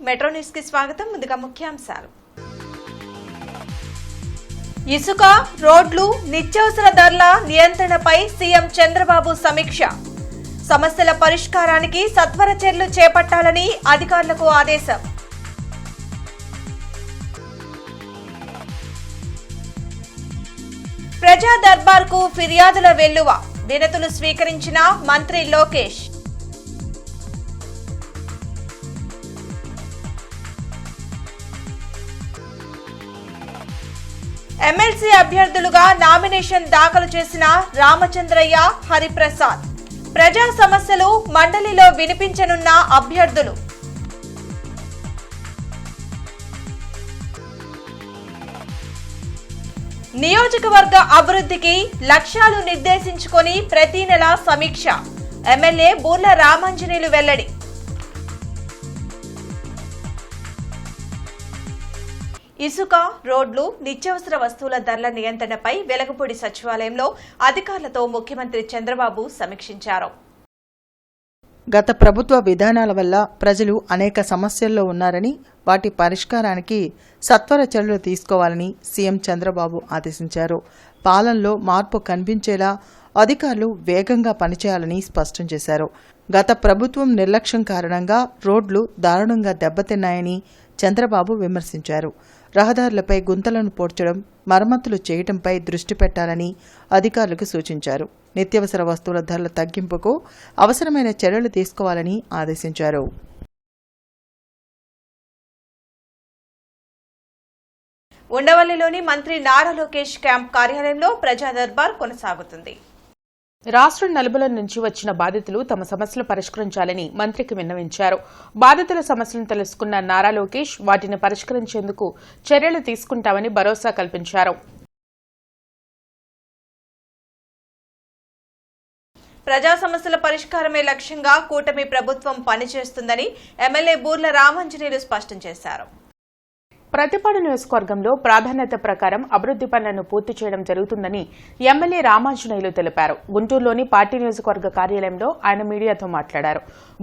Metro news కి స్వాగతం. ముందుగా ముఖ్యాంశాలు. ఇసుక, రోడ్లు, నిత్యావసర ధరల నియంత్రణపై సీఎం చంద్రబాబు సమీక్ష. సమస్యల పరిష్కారానికి సత్వర చర్యలు చేపట్టాలని అధికారులకు ఆదేశం. ప్రజా దర్బార్కు ఫిర్యాదుల వెల్లువ. వినతులు స్వీకరించిన మంత్రి లోకేష్. ఎమ్మెల్సీ అభ్యర్థులుగా నామినేషన్ దాఖలు చేసిన రామచంద్రయ్య, హరిప్రసాద్. ప్రజా సమస్యలు మండలిలో వినిపించనున్న అభ్యర్థులు. నియోజకవర్గ అభివృద్ధికి లక్ష్యాలు నిర్దేశించుకొని ప్రతి నెల సమీక్ష. ఎమ్మెల్యే బూర్ల రామాంజనేయులు వెల్లడి. ఇసుక, రోడ్లు, నిత్యావసర వస్తువుల ధరల నియంత్రణపై వెలగపూడి సచివాలయంలో అధికారులతో ముఖ్యమంత్రి చంద్రబాబు సమీక్షించారు. గత ప్రభుత్వ విధానాల వల్ల ప్రజలు అనేక సమస్యల్లో ఉన్నారని, వాటి పరిష్కారానికి సత్వర చర్యలు తీసుకోవాలని సీఎం చంద్రబాబు ఆదేశించారు. పాలనలో మార్పు కనిపించేలా అధికారులు వేగంగా పనిచేయాలని స్పష్టం చేశారు. గత ప్రభుత్వం నిర్లక్ష్యం కారణంగా రోడ్లు దారుణంగా దెబ్బతిన్నాయని చంద్రబాబు విమర్శించారు. రహదారులపై గుంతలను పోడ్చడం, మరమ్మతులు చేయడంపై దృష్టి పెట్టాలని అధికారులకు సూచించారు. నిత్యావసర వస్తువుల ధరల తగ్గింపుకు అవసరమైన చర్యలు తీసుకోవాలని ఆదేశించారు. ఉండవల్లిలోని మంత్రి నారా లోకేష్ క్యాంప్ కార్యాలయంలో ప్రజా దర్బార్ కొనసాగుతుంది. రాష్ట్రం నలుబుల నుంచి వచ్చిన బాధితులు తమ సమస్యలు పరిష్కరించాలని మంత్రికి విన్నవించారు. బాధితుల సమస్యలను తెలుసుకున్న నారా లోకేష్ వాటిని పరిష్కరించేందుకు చర్యలు తీసుకుంటామని భరోసా కల్పించారు. ప్రజా సమస్యల పరిష్కారమే లక్ష్యంగా కూటమి ప్రభుత్వం పనిచేస్తుందని ఎమ్మెల్యే బూర్ల రామాంజనేయులు స్పష్టం చేశారు. ప్రతిపాడు నియోజకవర్గంలో ప్రాధాన్యత ప్రకారం అభివృద్ది పనులను పూర్తి చేయడం జరుగుతుందని ఎమ్మెల్యే రామాంజనేయులు తెలిపారు. గుంటూరులోని పార్టీ నియోజకవర్గ కార్యాలయంలో ఆయన మీడియాతో మాట్లాడారు.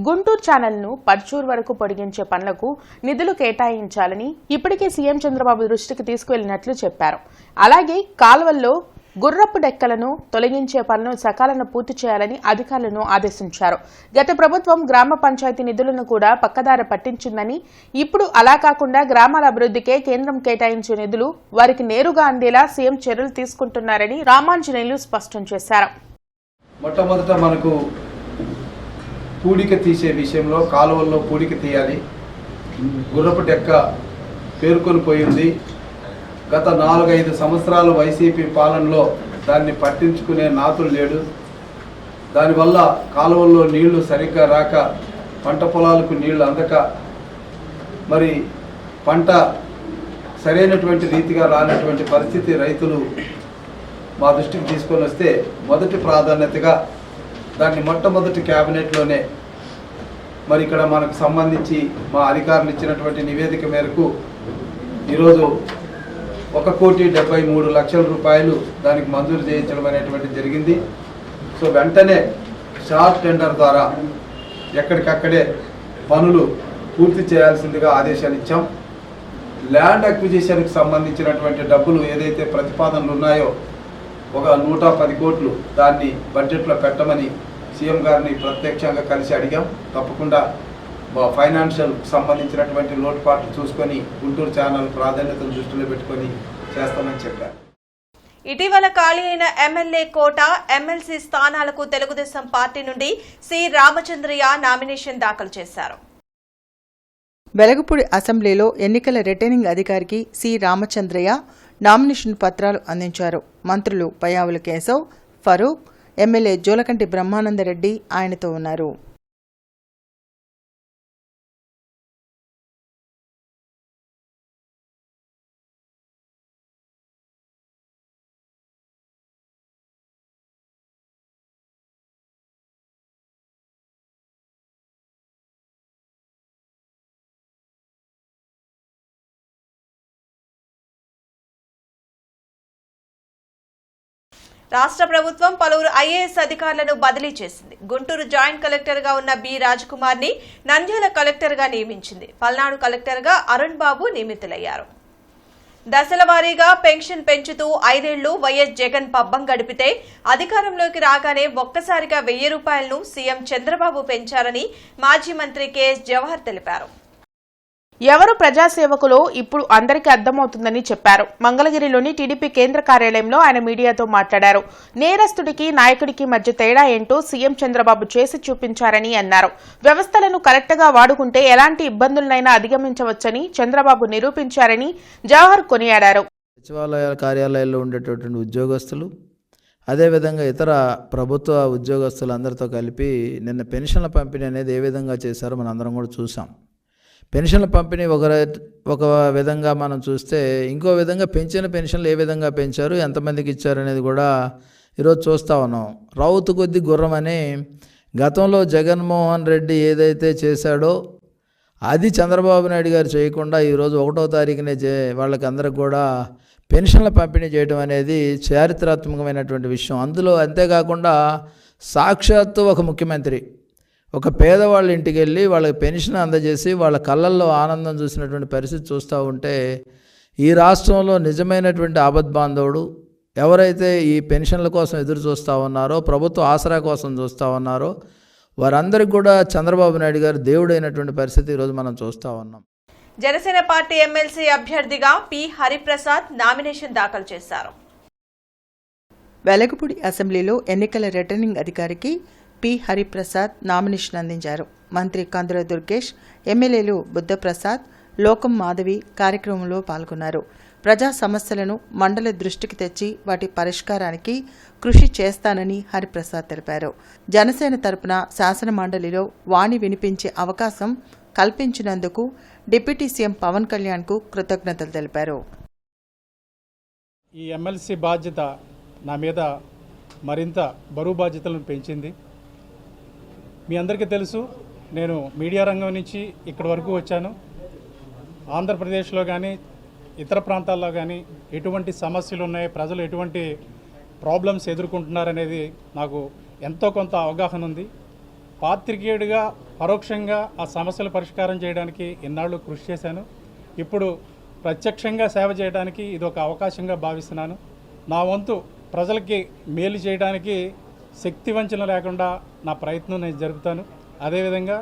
గుంటూరు ఛానల్ను పర్చూరు వరకు పొడిగించే పనులకు నిధులు కేటాయించాలని ఇప్పటికే సీఎం చంద్రబాబు దృష్టికి తీసుకువెళ్లినట్లు చెప్పారు. అలాగే కాల్వల్లో గుర్రపు డెక్కలను తొలగించే పనులను సకాలంలో పూర్తి చేయాలని అధికారులను ఆదేశించారు. గత ప్రభుత్వం గ్రామ పంచాయతీ నిధులను కూడా పక్కదారి పట్టించిందని, ఇప్పుడు అలా కాకుండా గ్రామాల అభివృద్ధికే కేంద్రం కేటాయించే నిధులు వారికి నేరుగా అందేలా సీఎం చర్యలు తీసుకుంటున్నారని రామాంజనేయులు స్పష్టం చేశారు. మొట్టమొదట మనకు పూడిక తీసే విషయంలో కాలువల్లో పూడిక తీయాలి. గుర్రపు డెక్క పేరుకొని పోయింది. గత 4-5 సంవత్సరాలు వైసీపీ పాలనలో దాన్ని పట్టించుకునే నాతులు లేడు. దానివల్ల కాలువల్లో నీళ్లు సరిగ్గా రాక, పంట పొలాలకు నీళ్లు అందక, మరి పంట సరైనటువంటి రీతిగా రానటువంటి పరిస్థితి రైతులు మా దృష్టికి తీసుకొని వస్తే మొదటి ప్రాధాన్యతగా దాన్ని మొట్టమొదటి క్యాబినెట్లోనే మరి ఇక్కడ మనకు సంబంధించి మా అధికారులు ఇచ్చినటువంటి నివేదిక మేరకు ఈరోజు 1,73,00,000 రూపాయలు దానికి మంజూరు చేయించడం అనేటువంటి జరిగింది. సో వెంటనే షార్ట్ టెండర్ ద్వారా ఎక్కడికక్కడే పనులు పూర్తి చేయాల్సిందిగా ఆదేశాలు ఇచ్చాం. ల్యాండ్ అక్విజిషన్కి సంబంధించినటువంటి డబ్బులు ఏదైతే ప్రతిపాదనలు ఉన్నాయో ఒక 110 కోట్లు దాన్ని బడ్జెట్లో పెట్టమని సీఎం గారిని ప్రత్యక్షంగా కలిసి అడిగాం. తప్పకుండా ఫైనాన్షియల్ సంబంధించినటువంటి లోటుపాట్లు చూసుకొని గుంటూరు ఛానల్ ప్రాధాన్యతను దృష్టిలో పెట్టుకొని చేస్తామని చెప్పారు. ఇటీవల ఖాళీ అయిన ఎమ్మెల్యే కోట, ఎమ్మెల్సీ స్థానాలకు తెలుగుదేశం పార్టీ నుండి సి రామచంద్రయ్య నామినేషన్ దాఖలు చేశారు. వెలగపూడి అసెంబ్లీలో ఎన్నికల రిటర్నింగ్ అధికారికి సి రామచంద్రయ్య నామినేషన్ పత్రాలు అందించారు. మంత్రులు పయ్యావుల కేశవ్, ఫరూక్, ఎమ్మెల్యే జోలకంటి బ్రహ్మానందరెడ్డి ఆయనతో ఉన్నారు. రాష్ట్ర ప్రభుత్వం పలువురు ఐఏఎస్ అధికారులను బదిలీ చేసింది. గుంటూరు జాయింట్ కలెక్టర్ గా ఉన్న బి రాజ్కుమార్ ని నంద్యాల కలెక్టర్ గా నియమించింది. పల్నాడు కలెక్టర్ గా అరుణ్ బాబు నియమితులయ్యారు. దశల వారీగా పెన్షన్ పెంచుతూ 5 ఏళ్లు వైఎస్ జగన్ పబ్బం గడిపితే అధికారంలోకి రాగానే ఒక్కసారిగా 1000 రూపాయలను సీఎం చంద్రబాబు పెంచారని మాజీ మంత్రి కెఎస్ జవహర్ తెలిపారు. ఎవరు ప్రజాసేవకులో ఇప్పుడు అందరికీ అర్థమవుతుందని చెప్పారు. మంగళగిరిలోని టీడీపీ కేంద్ర కార్యాలయంలో ఆయన మీడియాతో మాట్లాడారు. నేరస్తుడికి నాయకుడికి మధ్య తేడా ఏంటో సీఎం చంద్రబాబు చేసి చూపించారని అన్నారు. వ్యవస్థలను కరెక్ట్గా వాడుకుంటే ఎలాంటి ఇబ్బందులనైనా అధిగమించవచ్చని చంద్రబాబు నిరూపించారని జవహర్ కొనియాడారు. సచివాలయాల కార్యాలయాల్లో ఉండేటటువంటి ఉద్యోగస్తులు, అదేవిధంగా ఇతర ప్రభుత్వ ఉద్యోగస్తులందరితో కలిపి నిన్న పెన్షన్ల పంపిణీ అనేది ఏ విధంగా చేశారో మనందరం కూడా చూసాం. పెన్షన్ల పంపిణీ ఒక విధంగా మనం చూస్తే, ఇంకో విధంగా పెంచిన పెన్షన్లు ఏ విధంగా పెంచారు, ఎంతమందికి ఇచ్చారు అనేది కూడా ఈరోజు చూస్తూ ఉన్నాం. రౌతు కొద్ది గుర్రం అని గతంలో జగన్మోహన్ రెడ్డి ఏదైతే చేశాడో అది చంద్రబాబు నాయుడు గారు చేయకుండా ఈరోజు 1వ తారీఖునే వాళ్ళకి అందరికి కూడా పెన్షన్ల పంపిణీ చేయడం అనేది చారిత్రాత్మకమైనటువంటి విషయం. అందులో అంతేకాకుండా సాక్షాత్తు ఒక ముఖ్యమంత్రి ఒక పేదవాళ్ళ ఇంటికి వెళ్ళి వాళ్ళకి పెన్షన్ అందజేసి వాళ్ళ కళ్ళల్లో ఆనందం చూసినటువంటి పరిస్థితి చూస్తూ ఉంటే, ఈ రాష్ట్రంలో నిజమైనటువంటి ఆపద్బాంధవుడు ఎవరైతే ఈ పెన్షన్ల కోసం ఎదురు చూస్తూ ఉన్నారో, ప్రభుత్వ ఆసరా కోసం చూస్తూ ఉన్నారో, వారందరికీ కూడా చంద్రబాబు నాయుడు గారు దేవుడైనటువంటి పరిస్థితి ఈరోజు మనం చూస్తూ ఉన్నాం. జనసేన పార్టీ ఎమ్మెల్సీ అభ్యర్థిగా పి హరిప్రసాద్ నామినేషన్ దాఖలు చేశారు. వెలగపూడి అసెంబ్లీలో ఎన్నికల రిటర్నింగ్ అధికారికి పి హరిప్రసాద్ నామినేషన్ అందించారు. మంత్రి కందుల దుర్గేష్, ఎమ్మెల్యేలు బుద్ధప్రసాద్, లోకం మాధవి కార్యక్రమంలో పాల్గొన్నారు. ప్రజా సమస్యలను మండలి దృష్టికి తెచ్చి వాటి పరిష్కారానికి కృషి చేస్తానని హరిప్రసాద్ తెలిపారు. జనసేన తరపున శాసన మండలిలో వాణి వినిపించే అవకాశం కల్పించినందుకు డిప్యూటీ సీఎం పవన్ కళ్యాణ్కు కృతజ్ఞతలు తెలిపారు. ఈ ఎమ్మెల్సీ బాధ్యత నా మీద మరింత బరువు బాధ్యతలను పెంచింది. మీ అందరికీ తెలుసు, నేను మీడియా రంగం నుంచి ఇక్కడి వరకు వచ్చాను. ఆంధ్రప్రదేశ్లో కానీ ఇతర ప్రాంతాల్లో కానీ ఎటువంటి సమస్యలు ఉన్నాయి, ప్రజలు ఎటువంటి ప్రాబ్లమ్స్ ఎదుర్కొంటున్నారనేది నాకు ఎంతో కొంత అవగాహన ఉంది. పాత్రికేయుడిగా పరోక్షంగా ఆ సమస్యల పరిష్కారం చేయడానికి ఇన్నాళ్ళు కృషి చేశాను. ఇప్పుడు ప్రత్యక్షంగా సేవ చేయడానికి ఇది ఒక అవకాశంగా భావిస్తున్నాను. నా వంతు ప్రజలకి మేలు చేయడానికి శక్తి వంచన లేకుండా నా ప్రయత్నం నేను జరుపుతాను. అదేవిధంగా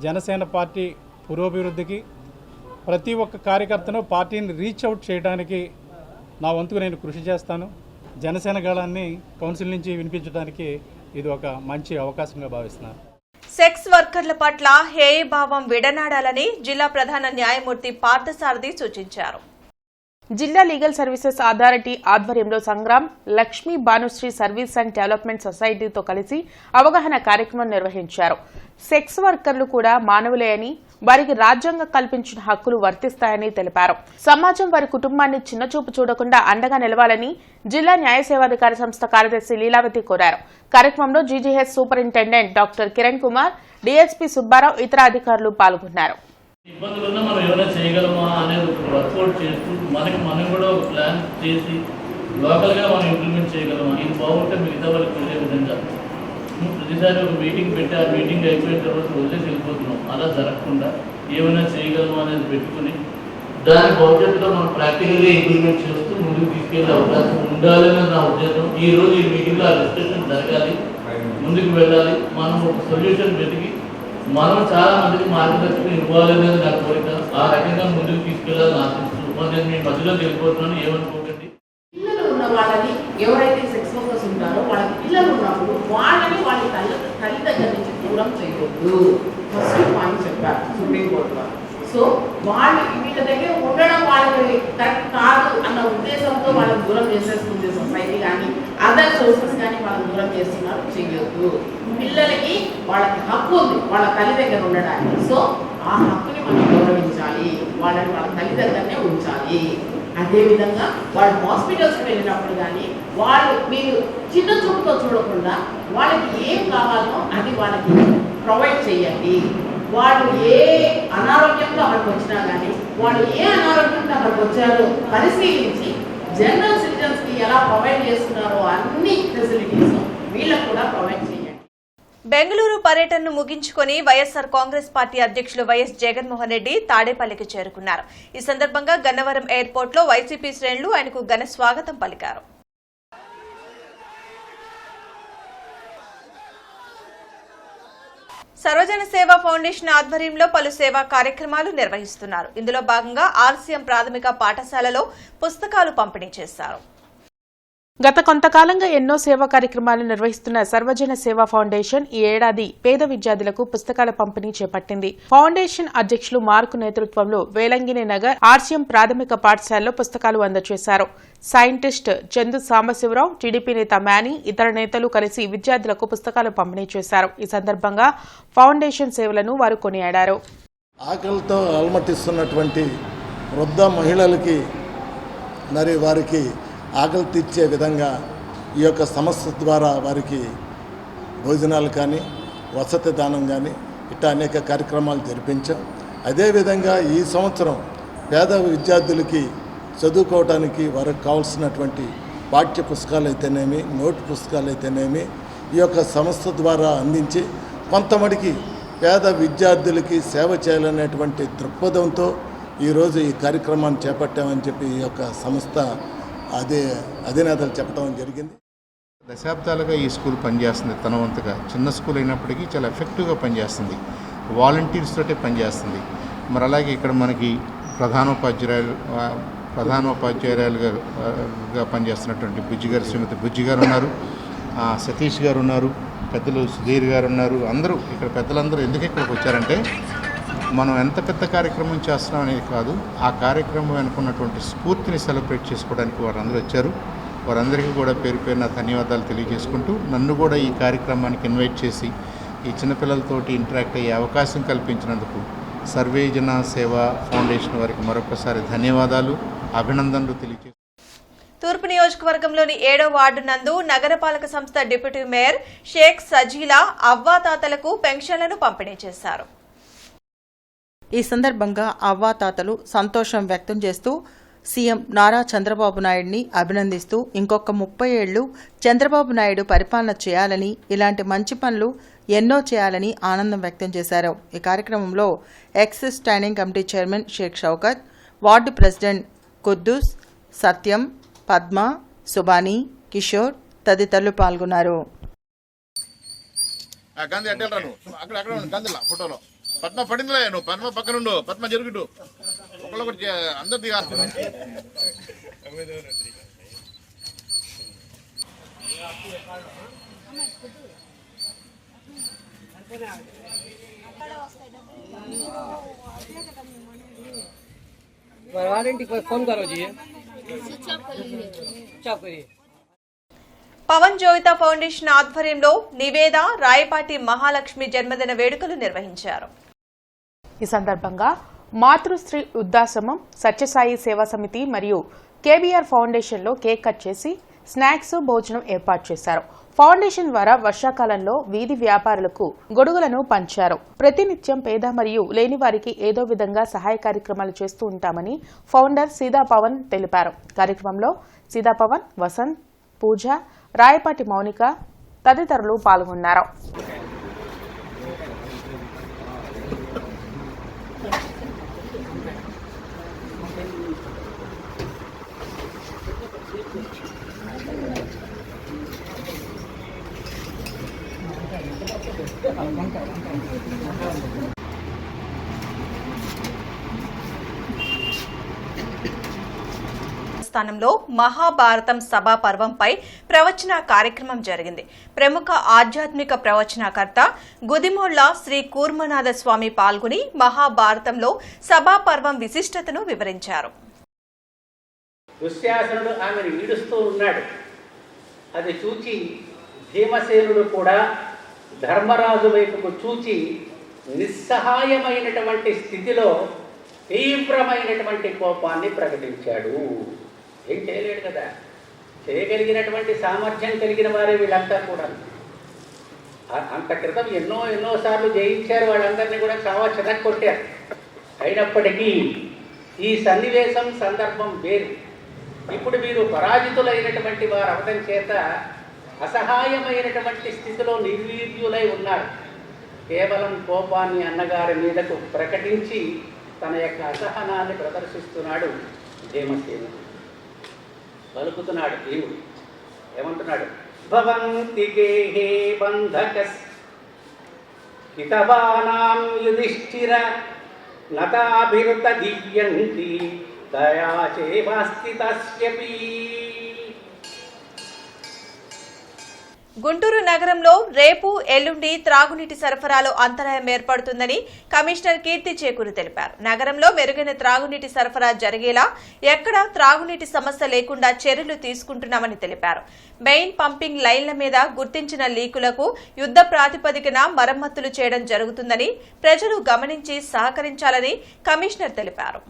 జనసేన పార్టీ పురోభివృద్ధికి, ప్రతి ఒక్క కార్యకర్తను పార్టీని రీచ్ అవుట్ చేయడానికి నా వంతుకు నేను కృషి చేస్తాను. జనసేన గళాన్ని కౌన్సిల్ నుంచి వినిపించడానికి ఇది ఒక మంచి అవకాశంగా భావిస్తున్నాను. సెక్స్ వర్కర్ల పట్ల హేయభావం విడనాడాలని జిల్లా ప్రధాన న్యాయమూర్తి పార్థసారథి సూచించారు. జిల్లా లీగల్ సర్వీసెస్ అథారిటీ ఆధ్వర్యంలో Sangram Lakshmi Bhanushri service and development సొసైటీతో కలిసి అవగాహన కార్యక్రమం నిర్వహించారు. సెక్స్ వర్కర్లు కూడా మానవులే అని, వారికి రాజ్యాంగం కల్పించిన హక్కులు వర్తిస్తాయని తెలిపారు. సమాజం వారి కుటుంబాన్ని చిన్నచూపు చూడకుండా అండగా నిలవాలని జిల్లా న్యాయ సేవాధికార సంస్థ కార్యదర్శి లీలావతి కోరారు. కార్యక్రమంలో GGH superintendent doctor Kiran Kumar, DSP Subbarao, ఇతర అధికారులు పాల్గొన్నారు. ఇబ్బందులున్నా మనం ఏమైనా చేయగలమా అనేది ఒక వర్కౌట్ చేస్తూ మనం కూడా ఒక ప్లాన్ చేసి లోకల్గా మనం ఇంప్లిమెంట్ చేయగలమా, ఇది బాగుంటే మిగతా వాళ్ళకి వెళ్ళే విధంగా. ప్రతిసారి ఒక మీటింగ్ పెట్టి ఆ మీటింగ్ అయిపోయిన తర్వాత వదిలేసి వెళ్ళిపోతున్నాం. అలా జరగకుండా ఏమైనా చేయగలమా అనేది పెట్టుకుని దాని భవిష్యత్తులో మనం ప్రాక్టికల్గా ఇంప్లిమెంట్ చేస్తూ ముందుకు తీసుకెళ్లే అవకాశం ఉండాలని నా ఉద్దేశం. ఈ రోజు ఈ మీటింగ్లో ఆ డిస్కషన్ జరగాలి, ముందుకు వెళ్ళాలి. మనం ఒక సొల్యూషన్ వెతికి మనం చాలా మందికి మార్గదర్శకం ఇవ్వాలనేది నా కోరిక. ఆ రకంగా ముందుకు తీసుకెళ్లాలని ఆశిస్తూ నేను మీ మధ్యలో వెళ్ళిపోతున్నాను, ఏమనుకోకండి. పిల్లలు ఉన్న వాళ్ళని, ఎవరైతే సెక్స్ వర్కర్స్ ఉంటారో వాళ్ళకి పిల్లలు ఉన్నప్పుడు వాళ్ళని వాళ్ళ తల్లి దగ్గర నుంచి దూరం చేయకూడదు. ఫస్ట్ పాయింట్ చెప్పారు సుప్రీంకోర్టులో. సో వాళ్ళు వీళ్ళ దగ్గర ఉండడం వాళ్ళకి కరెక్ట్ కాదు అన్న ఉద్దేశంతో వాళ్ళని దూరం చేసేస్తుంది సొసైటీ కానీ అదర్ సోర్సెస్ కానీ వాళ్ళని దూరం చేస్తున్నారు. చేయొద్దు. పిల్లలకి వాళ్ళకి హక్కు ఉంది వాళ్ళ తల్లి దగ్గర ఉండడానికి. సో ఆ హక్కుని మనం గౌరవించాలి, వాళ్ళని వాళ్ళ తల్లి దగ్గరనే ఉంచాలి. అదేవిధంగా వాళ్ళు హాస్పిటల్స్కి వెళ్ళినప్పుడు కానీ వాళ్ళు మీరు చిన్న చూపుతో చూడకుండా వాళ్ళకి ఏం కావాలో అది వాళ్ళకి ప్రొవైడ్ చేయండి. వాళ్ళు ఏ అనారోగ్యంతో అక్కడికి వచ్చినా కానీ వాళ్ళు ఏ అనారోగ్యంతో అక్కడికి వచ్చారో పరిశీలించి జనరల్ సిటిజన్స్కి ఎలా ప్రొవైడ్ చేస్తున్నారో అన్ని ఫెసిలిటీస్ వీళ్ళకు కూడా ప్రొవైడ్ చేయండి. బెంగళూరు పర్యటనను ముగించుకొని వైఎస్ఆర్ కాంగ్రెస్ పార్టీ అధ్యక్షులు వైఎస్ జగన్మోహన్ రెడ్డి తాడేపల్లికి చేరుకున్నారు. ఈ సందర్భంగా గన్నవరం ఎయిర్పోర్ట్లో వైసీపీ శ్రేణులు ఆయనకు ఘన స్వాగతం పలికారు. సర్వజన సేవా ఫౌండేషన్ ఆధ్వర్యంలో పలు సేవా కార్యక్రమాలు నిర్వహిస్తున్నారు. ఇందులో భాగంగా ఆర్సీఎం ప్రాథమిక పాఠశాలలో పుస్తకాలు పంపిణీ చేశారు. గత కొంతకాలంగా ఎన్నో సేవా కార్యక్రమాలు నిర్వహిస్తున్న సర్వజన సేవా ఫౌండేషన్ ఈ ఏడాది పేద విద్యార్థులకు పుస్తకాల పంపిణీ చేపట్టింది. ఫౌండేషన్ అధ్యక్షులు మార్కు నేతృత్వంలో వేలంగిని నగర్ ఆర్సీఎం ప్రాథమిక పాఠశాలలో పుస్తకాలు అందజేశారు. సైంటిస్ట్ చందు సాంబశివరావు, టీడీపీ నేత మ్యానీ, ఇతర నేతలు కలిసి విద్యార్థులకు పుస్తకాలు పంపిణీ చేశారు. ఈ సందర్భంగా ఫౌండేషన్ సేవలను వారు కొనియాడారు. ఆకలితో అలమటిస్తున్నటువంటి వృద్ధ మహిళలకి మరి వారికి ఆకలి తీర్చే విధంగా ఈ యొక్క సంస్థ ద్వారా వారికి భోజనాలు కానీ వసతి దానం కానీ ఇట్లా అనేక కార్యక్రమాలు జరిపించాం. అదేవిధంగా ఈ సంవత్సరం పేద విద్యార్థులకి చదువుకోవడానికి వారికి కావాల్సినటువంటి పాఠ్య పుస్తకాలు అయితేనేమి, నోట్ పుస్తకాలు అయితేనేమి ఈ యొక్క సంస్థ ద్వారా అందించి కొంతమటికి పేద విద్యార్థులకి సేవ చేయాలనేటువంటి దృక్పథంతో ఈరోజు ఈ కార్యక్రమాన్ని చేపట్టామని చెప్పి ఈ యొక్క సంస్థ అధినేతలు చెప్పడం జరిగింది. దశాబ్దాలుగా ఈ స్కూల్ పనిచేస్తుంది. తన వంతుగా చిన్న స్కూల్ అయినప్పటికీ చాలా ఎఫెక్టివ్గా పనిచేస్తుంది. వాలంటీర్స్ తోటే పనిచేస్తుంది. మరి అలాగే ఇక్కడ మనకి ప్రధానోపాధ్యాయురాలుగా పనిచేస్తున్నటువంటి శ్రీమతి బుజ్జి గారు ఉన్నారు, సతీష్ గారు ఉన్నారు, పెద్దలు సుధీర్ గారు ఉన్నారు. అందరూ ఇక్కడ పెద్దలందరూ ఎందుకు ఇక్కడికి వచ్చారంటే మనం ఎంత పెద్ద కార్యక్రమం చేస్తున్నాం అనేది కాదు, ఆ కార్యక్రమం అనుకున్నటువంటి స్ఫూర్తిని సెలబ్రేట్ చేసుకోవడానికి వారందరూ వచ్చారు. వారందరికీ కూడా పేరు పేరున ధన్యవాదాలు తెలియజేసుకుంటూ నన్ను కూడా ఈ కార్యక్రమానికి ఇన్వైట్ చేసి ఈ చిన్నపిల్లలతోటి ఇంటరాక్ట్ అయ్యే అవకాశం కల్పించినందుకు సర్వేజన సేవా ఫౌండేషన్ వారికి మరొకసారి ధన్యవాదాలు, అభినందనలు తెలియజేస్తాను. తూర్పు నియోజకవర్గంలోని 7వ వార్డు నందు నగరపాలక సంస్థ డిప్యూటీ మేయర్ షేక్ సజీలా అవ్వాతాతలకు పెన్షన్లను పంపిణీ చేశారు. ఈ సందర్భంగా అవ్వాతాతలు సంతోషం వ్యక్తం చేస్తూ సీఎం నారా చంద్రబాబు నాయుడిని అభినందిస్తూ ఇంకొక 30 ఏళ్లు చంద్రబాబు నాయుడు పరిపాలన చేయాలని, ఇలాంటి మంచి పనులు ఎన్నో చేయాలని ఆనందం వ్యక్తం చేశారు. ఈ కార్యక్రమంలో ex standing committee chairman Sheikh Shaukat, ward president Quddus, Satyam, Padma, Subhani, Kishore తదితరులు పాల్గొన్నారు. పద్మ పడిందిలే, నువ్వు పద్మ పక్కనుండు, పద్మ జరుగుడు ఒకళ్ళొకటి అందరు దిగా. పవన్ జోయిత ఫౌండేషన్ ఆధ్వర్యంలో నివేద రాయపాటి మహాలక్ష్మి జన్మదిన వేడుకలు నిర్వహించారు. ఈ సందర్భంగా మాతృశ్రీ వృద్ధాశ్రమం, సత్యసాయి సేవా సమితి మరియు కేబీఆర్ ఫౌండేషన్లో కేక్ కట్ చేసి స్నాక్స్, భోజనం ఏర్పాటు చేశారు. ఫౌండేషన్ ద్వారా వర్షాకాలంలో వీధి వ్యాపారులకు గొడుగులను పంచారు. ప్రతినిత్యం పేద మరియు లేని వారికి ఏదో విధంగా సహాయ కార్యక్రమాలు చేస్తూ ఉంటామని ఫౌండర్ సీదా పవన్ తెలిపారు. కార్యక్రమంలో సీదా పవన్, వసంత్, పూజ, రాయపాటి మౌనిక తదితరులు పాల్గొన్నారు. స్థానంలో మహాభారతం సభా పర్వంపై ప్రవచన కార్యక్రమం జరిగింది. ప్రముఖ ఆధ్యాత్మిక ప్రవచనకర్త గుదిమోళ్ల శ్రీ కూర్మనాథ స్వామి పాల్గొని మహాభారతంలో సభా పర్వం విశిష్టతను వివరించారు. దుశ్శాసనుడు ఆమెను ఈడుస్తూ ఉన్నాడు. అది చూచి భీమసేనుడు కూడా ధర్మరాజు వైపుకు చూచి నిస్సహాయమైనటువంటి స్థితిలో తీవ్రమైనటువంటి కోపాన్ని ప్రకటించాడు. ఏం చేయలేడు కదా, చేయగలిగినటువంటి సామర్థ్యం కలిగిన వారే వీళ్ళంతా కూడా. అంత క్రితం ఎన్నోసార్లు జయించారు, వాళ్ళందరినీ కూడా చాలా చెదక్కొట్టారు. అయినప్పటికీ ఈ సన్నివేశం, సందర్భం వేరు. ఇప్పుడు మీరు పరాజితులైనటువంటి వారు అవడం చేత అసహాయమైనటువంటి స్థితిలో నిర్వీర్యులై ఉన్నారు. కేవలం కోపాన్ని అన్నగారి మీదకు ప్రకటించి తన యొక్క అసహనాన్ని ప్రదర్శిస్తున్నాడు భీమసేనుడు. పలుకుతున్నాడు భీముడు, ఏమంటున్నాడు? భవంతి గేహే బంధకస్ హితవానాం యుధిష్ఠిర నతాభిరుత దివ్యంతి దయాచేవాస్తి తస్యపి. గుంటూరు నగరంలో రేపు ఎల్లుండి త్రాగునీటి సరఫరాలో అంతరాయం ఏర్పడుతుందని కమిషనర్ కీర్తి చేకూరి తెలిపారు. నగరంలో మెరుగైన త్రాగునీటి సరఫరా జరిగేలా ఎక్కడా త్రాగునీటి సమస్య లేకుండా చర్యలు తీసుకుంటున్నామని తెలిపారు. మెయిన్ పంపింగ్ లైన్ల మీద గుర్తించిన లీకులకు యుద్ధ ప్రాతిపదికన మరమ్మతులు చేయడం జరుగుతుందని ప్రజలు గమనించి సహకరించాలని కమిషనర్ తెలిపారు.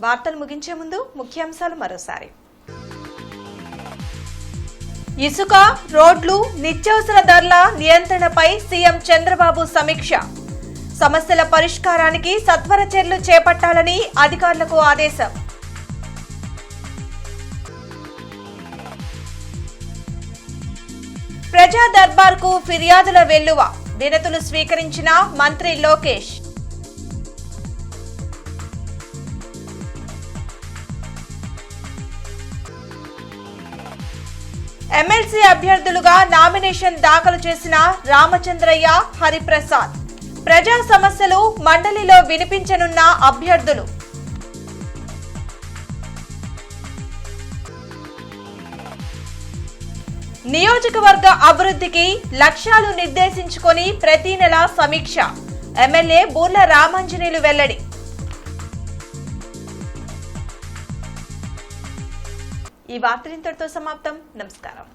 వార్తలు ముగించే ముందు ముఖ్యాంశాలు మరోసారి. ఇసుక, రోడ్లు, నిత్యావసర ధరల నియంత్రణపై సీఎం చంద్రబాబు సమీక్ష. సమస్యల పరిష్కారానికి సత్వర చర్యలు చేపట్టాలని అధికారులకు ఆదేశం. ప్రజా దర్బార్కు ఫిర్యాదుల వెల్లువ. వినతులు స్వీకరించిన మంత్రి లోకేష్. ఎమ్మెల్సీ అభ్యర్థులుగా నామినేషన్ దాఖలు చేసిన రామచంద్రయ్య, హరిప్రసాద్. ప్రజా సమస్యలు మండలిలో వినిపించనున్న అభ్యర్థులు. నియోజకవర్గ అభివృద్ధికి లక్ష్యాలు నిర్దేశించుకొని ప్రతి నెల సమీక్ష. ఎమ్మెల్యే బూర్ల రామాంజనేయులు వెల్లడి. ఈ వార్తలు ఇంతటితో సమాప్తం. నమస్కారం.